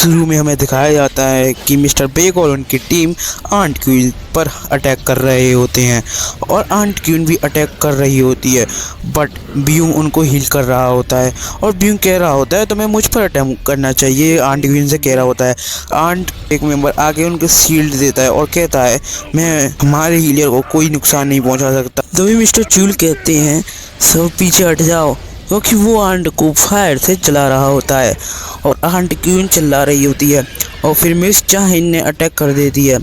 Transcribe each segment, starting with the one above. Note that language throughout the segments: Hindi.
शुरू में हमें दिखाया जाता है कि मिस्टर बेग और उनकी टीम आंट क्वीन पर अटैक कर रहे होते हैं और आंट क्वीन भी अटैक कर रही होती है, बट ब्यूम उनको हील कर रहा होता है और ब्यूम कह रहा होता है तुम्हें मुझ पर अटैक करना चाहिए। आंट क्वीन से कह रहा होता है। आंट एक मेंबर आके उनको शील्ड देता है और कहता है मैं हमारे हीलर को कोई नुकसान नहीं पहुंचा सकता। तभी मिस्टर चूल कहते हैं सब पीछे हट जाओ, क्योंकि वो आंट को फायर से चला रहा होता है और आंट क्वीन चिल्ला रही होती है और फिर मिस चाहिन ने अटैक कर देती है।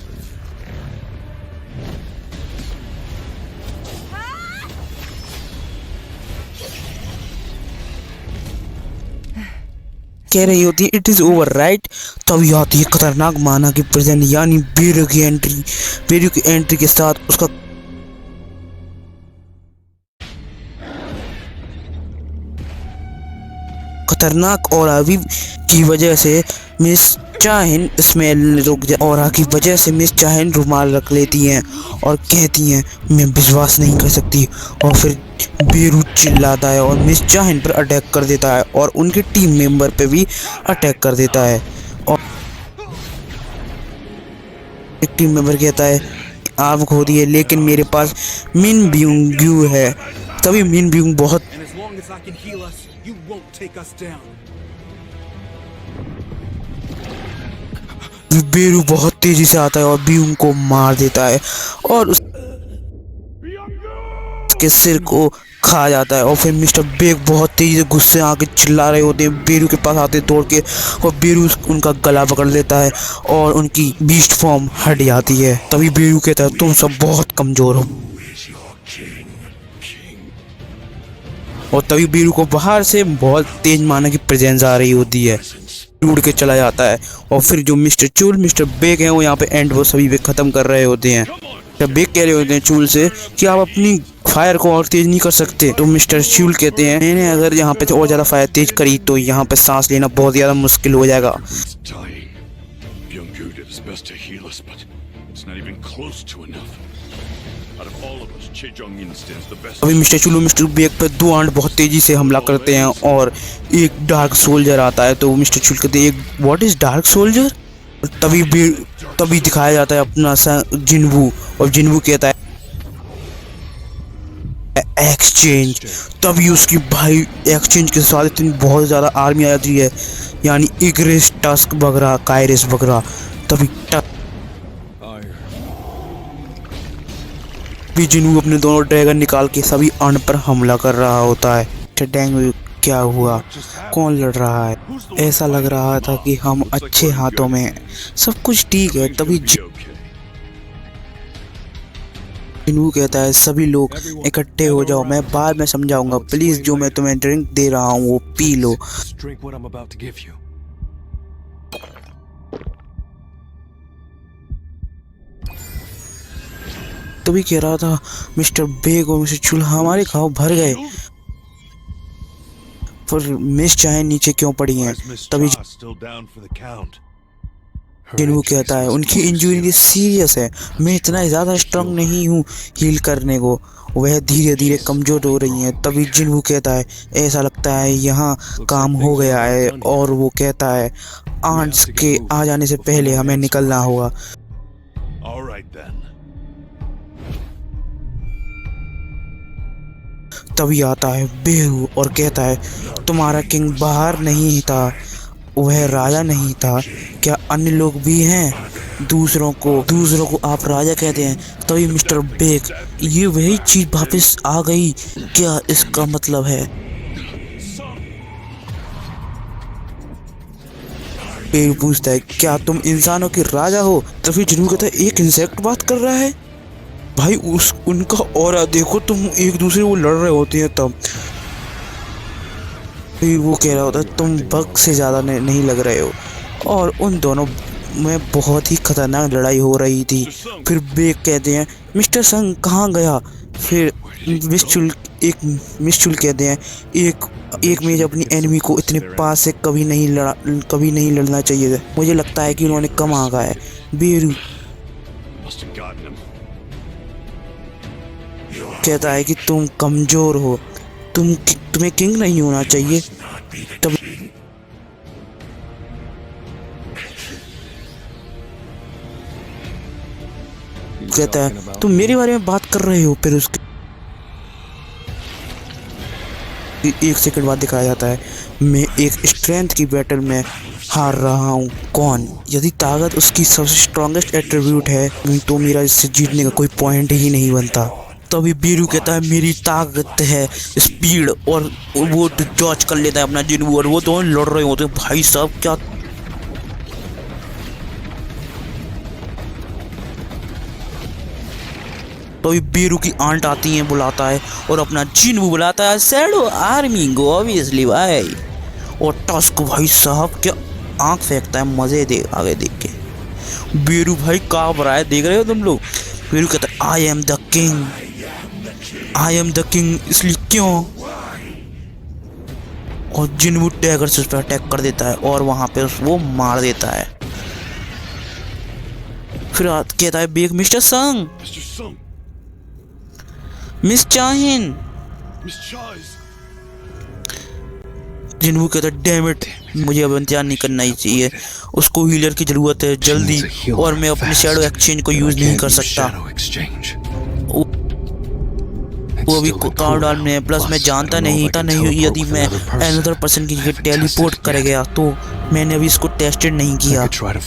कह रही होती है इट इज़ ओवर राइट। तभी आती है खतरनाक माना की प्रेजेंट, यानी बेरू की एंट्री। बेरू की एंट्री के साथ उसका खतरनाक ऑरा की वजह से मिस चाहिन स्मेल रुक जा ऑरा की वजह से मिस चाहिन रुमाल रख लेती हैं और कहती हैं मैं विश्वास नहीं कर सकती। और फिर बेरू चिल्लाता है और मिस चाहिन पर अटैक कर देता है और उनके टीम मेंबर पे भी अटैक कर देता है। और एक टीम मेंबर कहता है आप खो दिए लेकिन मेरे पास मिन ब्यूंग है। तभी मिन ब्यूंग बहुत बेरू बहुत तेजी से आता है और ब्यूंग को मार देता है और उसके सिर को खा जाता है। और फिर मिस्टर बेग बहुत तेजी से गुस्से आके चिल्ला रहे होते हैं, बेरू के पास आते दौड़ के और बेरू उनका गला पकड़ लेता है और उनकी बीस्ट फॉर्म हट जाती है। तभी बेरू कहता है तुम सब बहुत कमजोर हो। और तभी बेरू को बाहर से बहुत तेज माना की प्रेजेंस आ रही होती है, उड़ के चला जाता है। और फिर जो मिस्टर चूल मिस्टर बेग हैं वो यहाँ पे एंड वो सभी पे ख़त्म कर रहे होते हैं। जब बेग कह रहे होते हैं चूल से कि आप अपनी फायर को और तेज नहीं कर सकते, तो मिस्टर चूल कहते हैं मैंने अगर यहाँ पे और ज़्यादा फायर तेज करी तो यहाँ पे सांस लेना बहुत ज़्यादा मुश्किल हो जाएगा। अभी मिस्टर चूलू मिस्टर बेग पर दो आंट बहुत तेजी से हमला करते हैं और एक डार्क सोल्जर आता है। तो मिस्टर चूल कहते हैं व्हाट इज डार्क सोल्जर। तभी दिखाया जाता है अपना सा जिन्वू और जिन्वू कहता है एक्सचेंज। तभी उसकी भाई एक्सचेंज के साथ इतनी बहुत ज़्यादा आर्मी आ जाती है, यानी इग्रेस टस्क वगैरह कायरस वगैरह। तभी जिन्वू अपने दोनों ड्रैगन निकाल के सभी आंट पर हमला कर रहा होता है। डेंगू क्या हुआ, कौन लड़ रहा है, ऐसा लग रहा था कि हम अच्छे हाथों में हैं, सब कुछ ठीक है। तभी जिन्वू कहता है सभी लोग इकट्ठे हो जाओ, मैं बाद में समझाऊंगा, प्लीज जो मैं तुम्हें ड्रिंक दे रहा हूँ वो पी लो। तभी कह रहा था मिस्टर बेग और मिस्टर चूल हमारे घाव भर गए, पर मिस चाहे नीचे क्यों पड़ी हैं। तभी जिन्वू कहता है उनकी इंजरी सीरियस है, मैं इतना ज़्यादा स्ट्रांग नहीं हूँ हील करने को, वह धीरे धीरे कमज़ोर हो रही हैं। तभी जिन्वू कहता है ऐसा लगता है यहाँ काम हो गया है और वो कहता है आंट्स के आ जाने से पहले हमें निकलना होगा। तभी आता है बेरू और कहता है तुम्हारा किंग बाहर नहीं था, वह राजा नहीं था, क्या अन्य लोग भी हैं, दूसरों को आप राजा कहते हैं। तभी मिस्टर बेग ये वही चीज वापस आ गई, क्या इसका मतलब है। बेरू पूछता है क्या तुम इंसानों के राजा हो। तभी जिन्वू कहता है एक इंसेक्ट बात कर रहा है भाई, उनका ऑरा देखो, तुम एक दूसरे को लड़ रहे होते हैं। तब वो कह रहा होता है तुम बग से ज़्यादा नहीं लग रहे हो, और उन दोनों में बहुत ही खतरनाक लड़ाई हो रही थी। फिर बेग कहते हैं मिस्टर संग कहाँ गया। फिर मिस चूल कहते हैं एक मेज अपनी एनिमी को इतने पास से कभी नहीं लड़ना चाहिए था, मुझे लगता है कि उन्होंने कम आगा है। बेरू कहता है कि तुम कमजोर हो, तुम्हें किंग नहीं होना चाहिए। तब कहता है तुम मेरे बारे में बात कर रहे हो। फिर उसके 1 सेकंड बाद दिखाया जाता है मैं एक स्ट्रेंथ की बैटल में हार रहा हूँ। कौन? यदि ताकत उसकी सबसे स्ट्रॉन्गेस्ट एट्रीब्यूट है तो मेरा इससे जीतने का कोई पॉइंट ही नहीं बनता। तभी बीरू कहता है मेरी ताकत है स्पीड, और वो डॉज कर लेता है अपना जिन्वू, और वो दोनों लड़ रहे होते हैं। भाई साहब क्या तो बीरू की आंट आती है, बुलाता है और अपना जिन्वू बुलाता है, शैडो आर्मी गो ऑब्वियसली भाई। और टस्क भाई साहब क्या आंख फेंकता है मजे दे आगे देख के। बीरू भाई कांप रहा है, देख रहे हो तुम लोग। बीरू कहता है I am the king, I am the king, इसलिए क्यों। और जिन्वू डैगर से उस पर अटैक कर देता है और वहां पे वो मार देता है। फिर कहता है बेग मिस्टर संग, मिस चाहिन। जिन्वू कहता है डैम इट, मुझे अब इंतजार नहीं करना ही चाहिए, उसको हीलर की जरूरत है जल्दी, और मैं अपने शैडो एक्सचेंज को यूज नहीं कर सकता। वो अभी कार्ड डाल में, प्लस मैं जानता नहीं यदि मैं अनदर पर्सन की जगह टेलीपोर्ट कर गया तो मैंने अभी इसको टेस्टेड नहीं किया।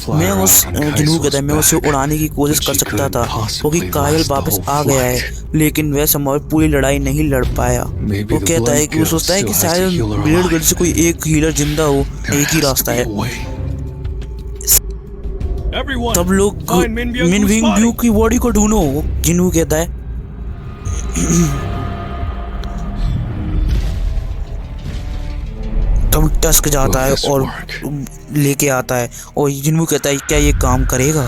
मैं उस जिन्वू कहता है मैं उसे उड़ाने की कोशिश कर सकता था क्योंकि कायल वापस आ गया है, लेकिन वह संभव पूरी लड़ाई नहीं लड़ पाया। वो कहता है कि वो सोचता है कि शायद ब्लेड गर्ल से कोई एक हीलर जिंदा हो, एक ही रास्ता है। तब लोग मिन विंग की बॉडी को ढूंढो, जिन्वू कहता है। तब टस्क जाता है और लेके आता है, और जिन्वू कहता है क्या ये काम करेगा।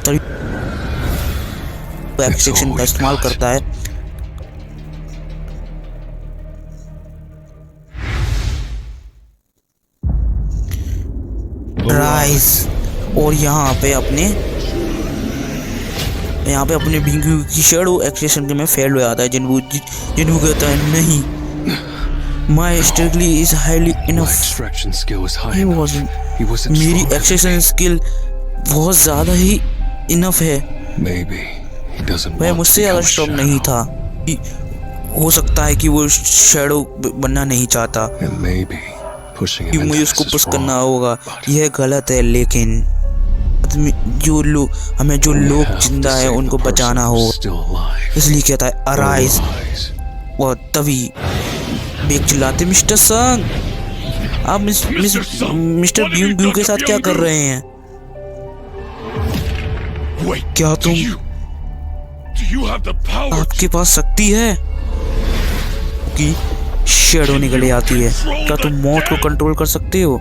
तभी एक्सट्रैक्शन का इस्तेमाल करता है। राइस, और यहाँ पे अपने बिंगू की शैडो एक्सट्रैक्शन के में फेल हो जाता है। जिन्वू कहता है नहीं, My strategy is highly enough. मेरी एक्सट्रैक्शन स्किल बहुत ज़्यादा ही इनफ है। वह मुझसे ज़्यादा स्ट्रॉन्ग नहीं था। हो सकता है कि वो शैडो बनना नहीं चाहता, कि मुझे उसको पुश करना होगा। यह गलत है, लेकिन हमें जो लोग जिंदा है उनको बचाना हो, इसलिए कहता है अराइज। और तभी बेग चिल्लाते मिस्टर संग, आप मिस्टर ब्यू के साथ क्या कर रहे हैं? क्या आपके पास शक्ति है? कि शैडो निकल आती है, क्या तुम मौत को कंट्रोल कर सकते हो?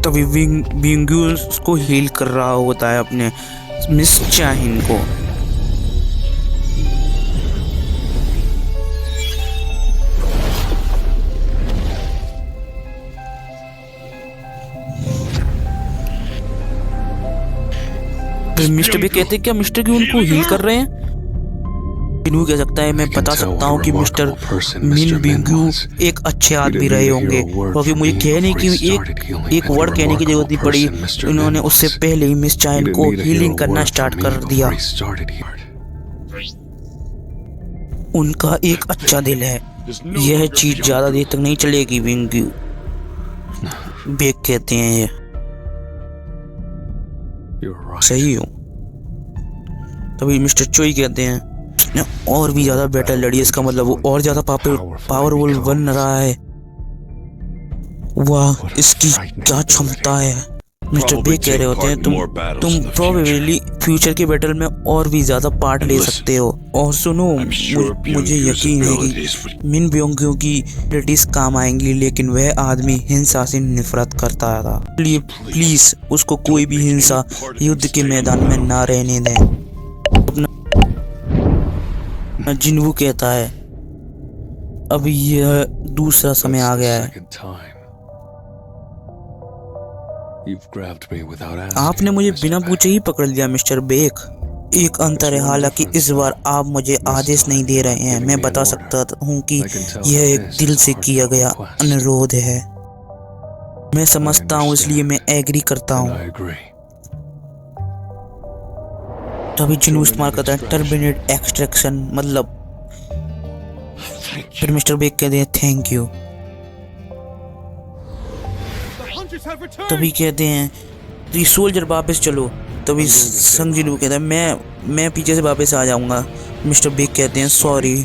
तभी विंगू को हील कर रहा होता है अपने मिस चाहिन को। मिस्टर भी कहते क्या मिस्टर क्यों उनको हील कर रहे हैं? जिन्वू कह सकता है मैं बता सकता हूँ कि मिस्टर मिन बिंगू एक अच्छे आदमी रहे होंगे, क्योंकि मुझे कहने की एक वर्ड कहने की जरूरत नहीं पड़ी, उन्होंने उससे पहले ही मिस चाइन को हीलिंग करना स्टार्ट कर दिया। उनका एक अच्छा दिल है, यह चीज ज्यादा देर तक नहीं चलेगी बिंगू, बेग कहते हैं ये सही हो। तभी मिस्टर चोई कहते हैं और भी ज्यादा बेटर लड़ी, इसका मतलब वो और ज्यादा पावरफुल बन रहा है। वाह इसकी क्या क्षमता है। मिस्टर बे कह रहे होते हैं तुम प्रोबेबली फ्यूचर के बैटल में और भी ज्यादा पार्ट ले सकते हो। और सुनो मुझे यकीन है कि मिन ब्योंग्यू की एबिलिटीज काम आएंगी, लेकिन वह आदमी हिंसा से नफरत करता था, इसलिए प्लीज उसको कोई भी हिंसा युद्ध के मैदान में ना रहने दें। जिन्वू कहता है अब यह दूसरा समय आ गया है, आपने मुझे बिना पूछे ही पकड़ लिया मिस्टर बेक। एक अंतर है, हालांकि इस बार आप मुझे आदेश नहीं दे रहे हैं, मैं बता सकता हूँ कि यह एक दिल से किया गया अनुरोध है। मैं समझता हूँ इसलिए मैं एग्री करता हूँ। तभी जिन्हू इस्तेमाल करता है टर्मिनेट एक्सट्रैक्शन, मतलब फिर मिस्टर बेग कहते हैं थैंक यू। तभी कहते हैं तो सोल्जर वापस चलो। तभी संग जिन्हू कहता है मैं पीछे से वापस आ जाऊंगा। मिस्टर बेग कहते हैं सॉरी।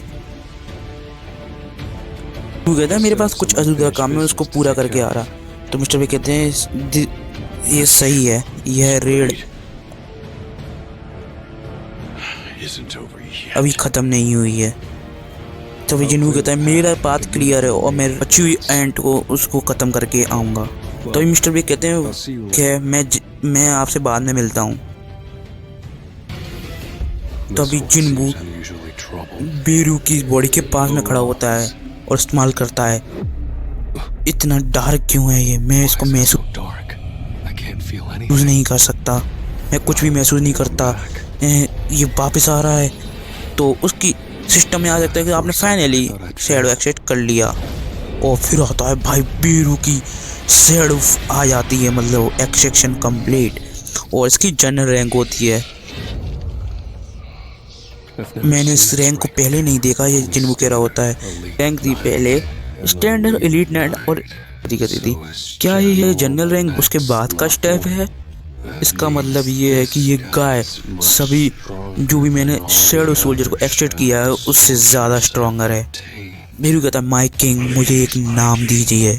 वो कहता है मेरे पास कुछ अधूरा काम है, उसको पूरा करके आ रहा। तो मिस्टर बेग कहते हैं ये सही है, यह रेड अभी ख़त्म नहीं हुई है। तभी जिन्हू कहता है मेरा बात क्लियर है और मैं अच्छी एंट को उसको ख़त्म करके आऊँगा। तभी मिस्टर बेग कहते हैं कि मैं आपसे बाद में मिलता हूँ। तभी जिन्हू बेरू की बॉडी के पास में खड़ा होता है और इस्तेमाल करता है। इतना डार्क क्यों है ये, मैं इसको महसूस नहीं कर सकता, मैं कुछ भी महसूस नहीं करता। ये वापस आ रहा है तो उसकी सिस्टम में आ सकता है कि आपने फाइनली शैडो एक्सेप्ट कर लिया। और फिर आता है भाई बेरू की शैडो आ जाती है, मतलब एक्सेप्शन कंप्लीट, और इसकी जनरल रैंक होती है। मैंने इस रैंक को पहले नहीं देखा, ये जिन्हू कह रहा होता है रैंक थी पहले स्टैंडर्ड, एलीट नेट और कहती थी क्या ये जनरल रैंक उसके बाद का स्टेप है। इसका मतलब ये है कि ये गाय सभी जो भी मैंने शैडो सोल्जर को एक्सट्रैक्ट किया है उससे ज़्यादा स्ट्रॉन्गर है। बेरू कहता है माय किंग मुझे एक नाम दीजिए।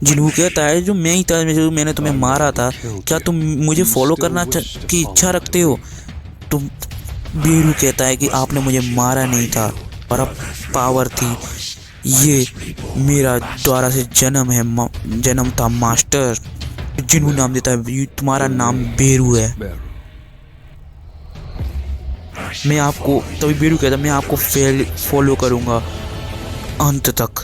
जिन्हू कहता है जो मैं ही था, जो मैंने तुम्हें मारा था, क्या तुम मुझे फॉलो करना की इच्छा रखते हो। तो बेरू कहता है कि आपने मुझे मारा नहीं था पर अब पावर थी, ये मेरा द्वारा से जन्म था मास्टर। जिन्हू नाम देता है तुम्हारा नाम बेरू है। मैं आपको, तभी बेरू कहता है मैं आपको फॉलो करूंगा अंत तक।